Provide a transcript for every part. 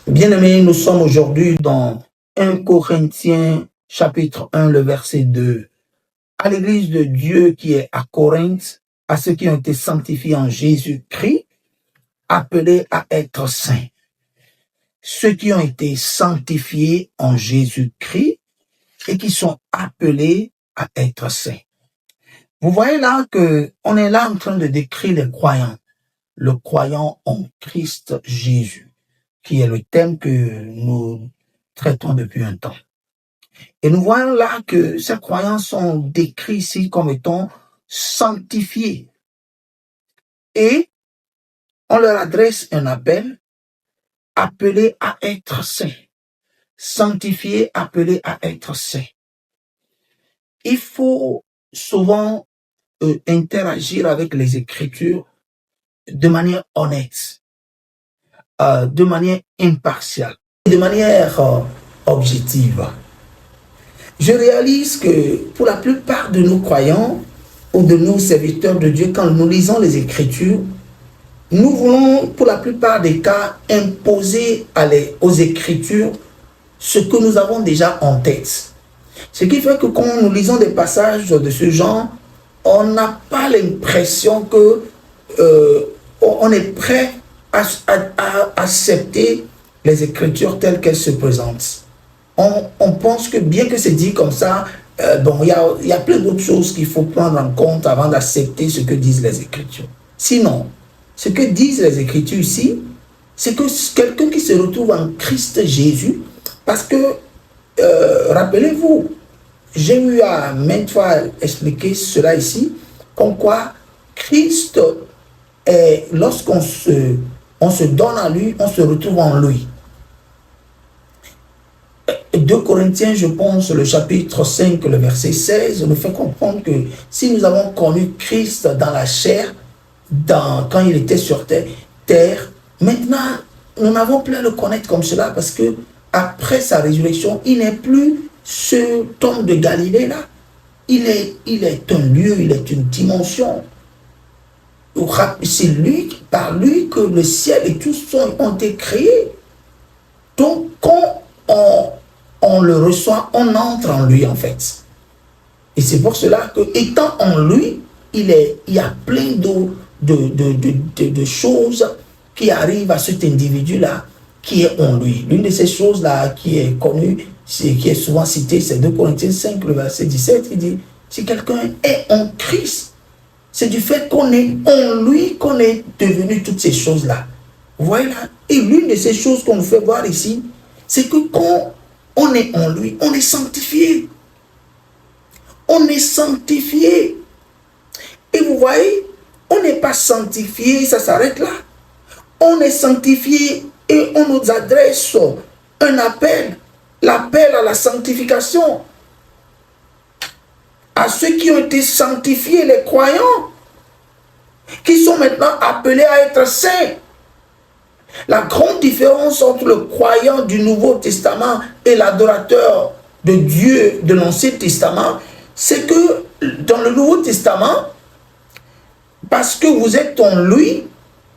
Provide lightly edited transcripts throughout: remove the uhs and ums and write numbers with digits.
Bien-aimés, nous sommes aujourd'hui dans 1 Corinthiens chapitre 1, le verset 2. À l'église de Dieu qui est à Corinthe, à ceux qui ont été sanctifiés en Jésus-Christ, appelés à être saints. Ceux qui ont été sanctifiés en Jésus-Christ et qui sont appelés à être saints. Vous voyez là que on est là en train de décrire les croyants. Le croyant en Christ Jésus, qui est le thème que nous traitons depuis un temps. Et nous voyons là que ces croyants sont décrits ici comme étant sanctifiés. Et on leur adresse un appel, appelés à être saints. Sanctifiés, appelés à être saints. Il faut souvent interagir avec les Écritures de manière honnête, de manière impartiale, de manière objective. Je réalise que pour la plupart de nos croyants ou de nos serviteurs de Dieu, quand nous lisons les Écritures, nous voulons pour la plupart des cas imposer aux Écritures ce que nous avons déjà en tête. Ce qui fait que quand nous lisons des passages de ce genre, on n'a pas l'impression que on est prêt à accepter les Écritures telles qu'elles se présentent. On pense que bien que c'est dit comme ça, il y a plein d'autres choses qu'il faut prendre en compte avant d'accepter ce que disent les Écritures. Sinon, ce que disent les Écritures ici, c'est que quelqu'un qui se retrouve en Christ Jésus, parce que, rappelez-vous, j'ai eu à maintes fois expliquer cela ici, comme quoi Christ, lorsqu'on se donne à lui, on se retrouve en lui. 2 Corinthiens, je pense, le chapitre 5, le verset 16, nous fait comprendre que si nous avons connu Christ dans la chair, quand il était sur terre, maintenant, nous n'avons plus à le connaître comme cela parce que après sa résurrection, il n'est plus ce homme de Galilée là. Il est un lieu, il est une dimension. C'est par lui que le ciel et tout ont été créés. Donc, quand on le reçoit, on entre en lui en fait. Et c'est pour cela que, étant en lui, il y a plein de choses qui arrivent à cet individu-là qui est en lui. L'une de ces choses-là qui est connue, qui est souvent citée, c'est 2 Corinthiens 5, le verset 17, qui dit, si quelqu'un est en Christ, c'est du fait qu'on est en lui qu'on est devenu toutes ces choses-là. Vous voyez là? Et l'une de ces choses qu'on nous fait voir ici, c'est que quand on est en lui, on est sanctifié. On est sanctifié. Et vous voyez, on n'est pas sanctifié, ça s'arrête là. On est sanctifié et on nous adresse un appel, l'appel à la sanctification. À ceux qui ont été sanctifiés, les croyants, qui sont maintenant appelés à être saints. La grande différence entre le croyant du Nouveau Testament et l'adorateur de Dieu de l'Ancien Testament, c'est que dans le Nouveau Testament, parce que vous êtes en lui,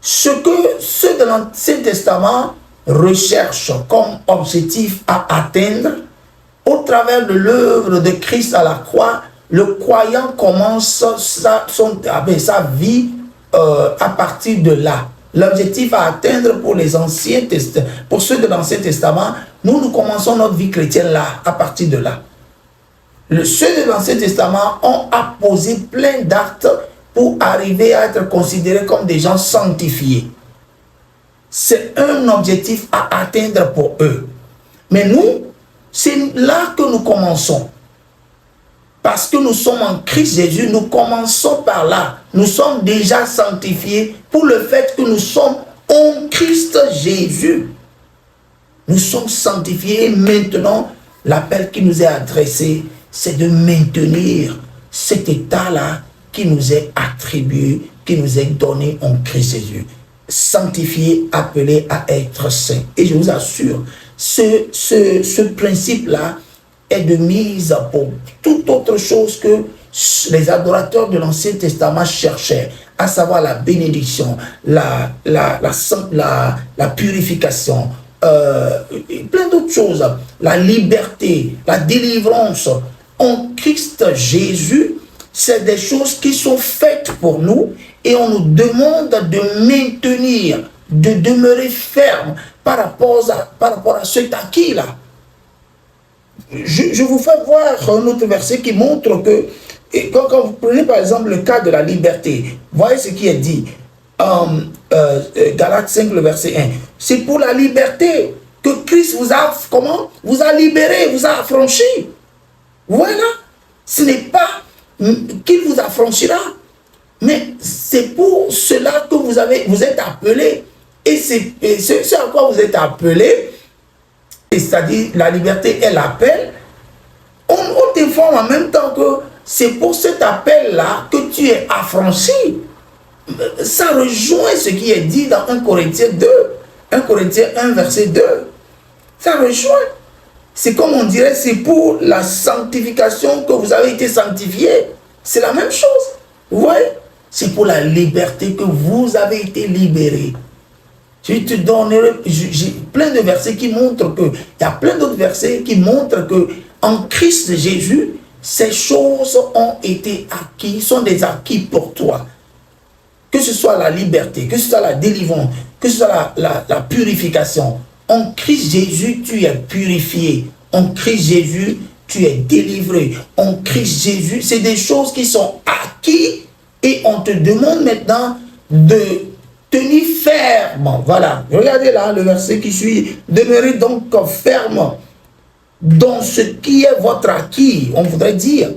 ce que ceux de l'Ancien Testament recherchent comme objectif à atteindre, au travers de l'œuvre de Christ à la croix, le croyant commence sa vie à partir de là. L'objectif à atteindre pour pour ceux de l'Ancien Testament, nous commençons notre vie chrétienne là, à partir de là. Ceux de l'Ancien Testament ont apposé plein d'actes pour arriver à être considérés comme des gens sanctifiés. C'est un objectif à atteindre pour eux. Mais nous, c'est là que nous commençons. Parce que nous sommes en Christ Jésus, nous commençons par là. Nous sommes déjà sanctifiés pour le fait que nous sommes en Christ Jésus. Nous sommes sanctifiés et maintenant, l'appel qui nous est adressé, c'est de maintenir cet état-là qui nous est attribué, qui nous est donné en Christ Jésus. Sanctifié, appelé à être saint. Et je vous assure, ce principe-là est de mise pour toute autre chose que les adorateurs de l'Ancien Testament cherchaient, à savoir la bénédiction, la purification, plein d'autres choses, la liberté, la délivrance en Christ Jésus, c'est des choses qui sont faites pour nous et on nous demande de maintenir, de demeurer ferme par rapport à cet acquis-là. Je vous fais voir un autre verset qui montre que, quand vous prenez par exemple le cas de la liberté, voyez ce qui est dit, Galates 5, le verset 1. C'est pour la liberté que Christ vous a, vous a libéré, vous a affranchi. Voilà. Ce n'est pas qu'il vous affranchira, mais c'est pour cela que vous êtes appelés. Et c'est ce à quoi vous êtes appelés, c'est-à-dire la liberté est l'appel. On t'informe en même temps que c'est pour cet appel-là que tu es affranchi. Ça rejoint ce qui est dit dans 1 Corinthiens 2, 1 Corinthiens 1, verset 2. Ça rejoint. C'est comme on dirait, c'est pour la sanctification que vous avez été sanctifiés. C'est la même chose. Vous voyez? C'est pour la liberté que vous avez été libérés. Je te donnerai, j'ai plein de versets qui montrent que, il y a plein d'autres versets qui montrent que en Christ Jésus, ces choses ont été acquises, sont des acquis pour toi. Que ce soit la liberté, que ce soit la délivrance, que ce soit la purification. En Christ Jésus, tu es purifié. En Christ Jésus, tu es délivré. En Christ Jésus, c'est des choses qui sont acquises et on te demande maintenant de tenir ferme. Voilà. Regardez là le verset qui suit. Demeurez donc ferme dans ce qui est votre acquis. On voudrait dire,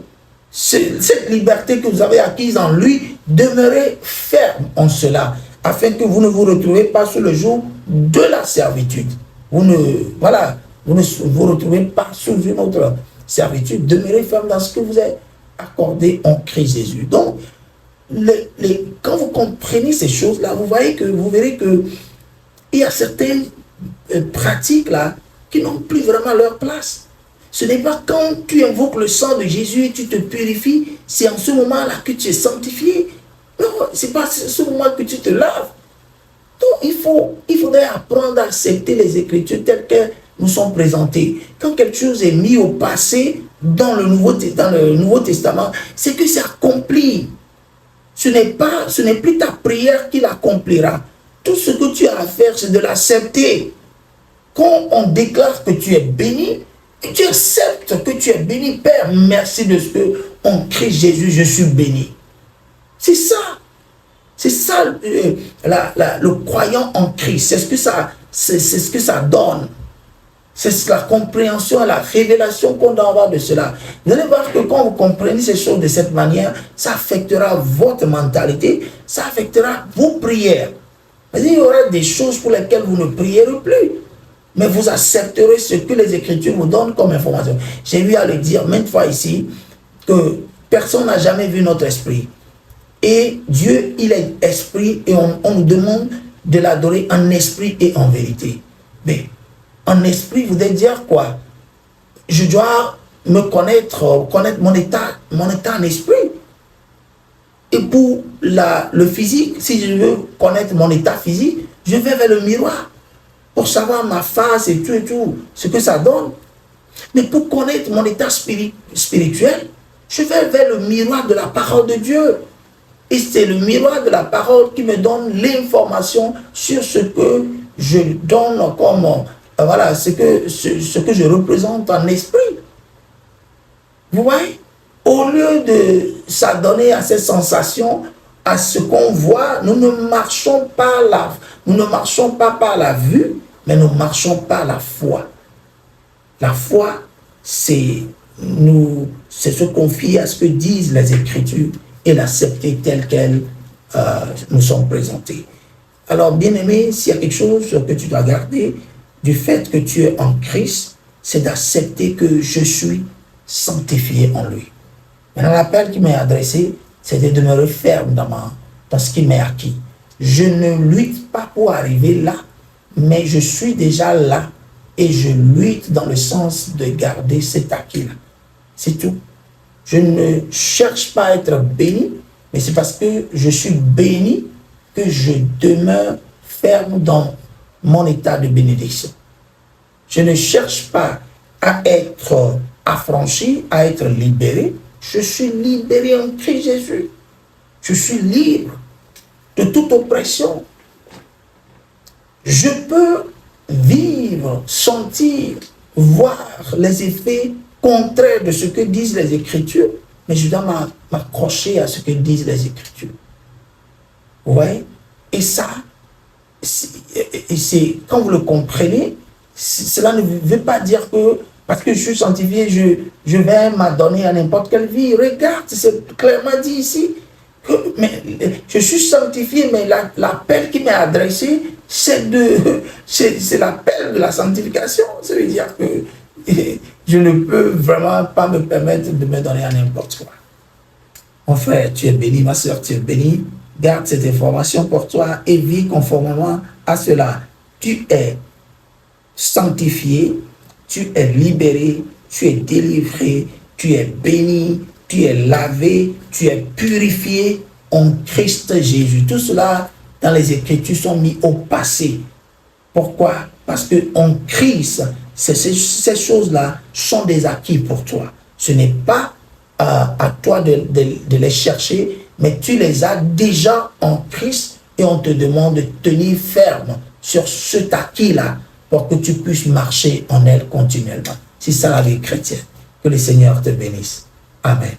cette liberté que vous avez acquise en lui, demeurez ferme en cela, afin que vous ne vous retrouvez pas sous le joug de la servitude. Vous ne vous retrouvez pas sous une autre servitude. Demeurez ferme dans ce que vous êtes accordé en Christ Jésus. Donc, quand vous comprenez ces choses-là, vous verrez que il y a certaines pratiques là qui n'ont plus vraiment leur place. Ce n'est pas quand tu invoques le sang de Jésus et tu te purifies, c'est en ce moment-là que tu es sanctifié. Non, c'est pas ce moment que tu te laves. Donc, il faudrait apprendre à accepter les Écritures telles qu'elles nous sont présentées. Quand quelque chose est mis au passé dans le Nouveau Testament, c'est que c'est accompli. Ce n'est plus ta prière qui l'accomplira. Tout ce que tu as à faire, c'est de l'accepter. Quand on déclare que tu es béni, tu acceptes que tu es béni. Père, merci de ce que en Christ Jésus, je suis béni. C'est ça. C'est ça le croyant en Christ. C'est ce que ça donne. C'est la compréhension et la révélation qu'on doit avoir de cela. Vous allez voir que quand vous comprenez ces choses de cette manière, ça affectera votre mentalité, ça affectera vos prières. Il y aura des choses pour lesquelles vous ne prierez plus. Mais vous accepterez ce que les Écritures vous donnent comme information. J'ai eu à le dire maintes fois ici, que personne n'a jamais vu notre esprit. Et Dieu, il est esprit et on nous demande de l'adorer en esprit et en vérité. Mais en esprit, vous devez dire quoi? Je dois me connaître mon état en esprit. Et pour le physique, si je veux connaître mon état physique, je vais vers le miroir pour savoir ma face et tout, ce que ça donne. Mais pour connaître mon état spirituel, je vais vers le miroir de la parole de Dieu. Et c'est le miroir de la parole qui me donne l'information sur ce que je donne comme, voilà, ce que je représente en esprit. Vous voyez? Au lieu de s'adonner à ces sensations, à ce qu'on voit, nous ne marchons pas par la vue, mais nous marchons par la foi. La foi, c'est se confier à ce que disent les Écritures et l'accepter tel qu'elles nous sont présentées. Alors, bien-aimé, s'il y a quelque chose que tu dois garder du fait que tu es en Christ, c'est d'accepter que je suis sanctifié en lui. Maintenant, l'appel qui m'est adressé, c'est de demeurer ferme dans ce qui m'est acquis. Je ne lutte pas pour arriver là, mais je suis déjà là et je lutte dans le sens de garder cet acquis-là. C'est tout. Je ne cherche pas à être béni, mais c'est parce que je suis béni que je demeure ferme dans mon état de bénédiction. Je ne cherche pas à être affranchi, à être libéré. Je suis libéré en Christ Jésus. Je suis libre de toute oppression. Je peux vivre, sentir, voir les effets contraires de ce que disent les Écritures, mais je dois m'accrocher à ce que disent les Écritures. Vous voyez? Et ça, c'est quand vous le comprenez, cela ne veut pas dire que parce que je suis sanctifié, je vais m'adonner à n'importe quelle vie. Regarde, c'est clairement dit ici. Mais je suis sanctifié, mais l'appel qui m'est adressé, c'est l'appel de la sanctification. Ça veut dire que je ne peux vraiment pas me permettre de me donner à n'importe quoi. Mon frère, tu es béni, ma soeur, tu es béni. Garde cette information pour toi et vis conformément à cela. Tu es sanctifié, tu es libéré, tu es délivré, tu es béni, tu es lavé, tu es purifié en Christ Jésus. Tout cela dans les Écritures sont mis au passé. Pourquoi? Parce que en Christ, ces choses-là sont des acquis pour toi. Ce n'est pas à toi de les chercher, mais tu les as déjà en Christ et on te demande de tenir ferme sur cet acquis-là pour que tu puisses marcher en elle continuellement. C'est ça la vie chrétienne. Que le Seigneur te bénisse. Amen.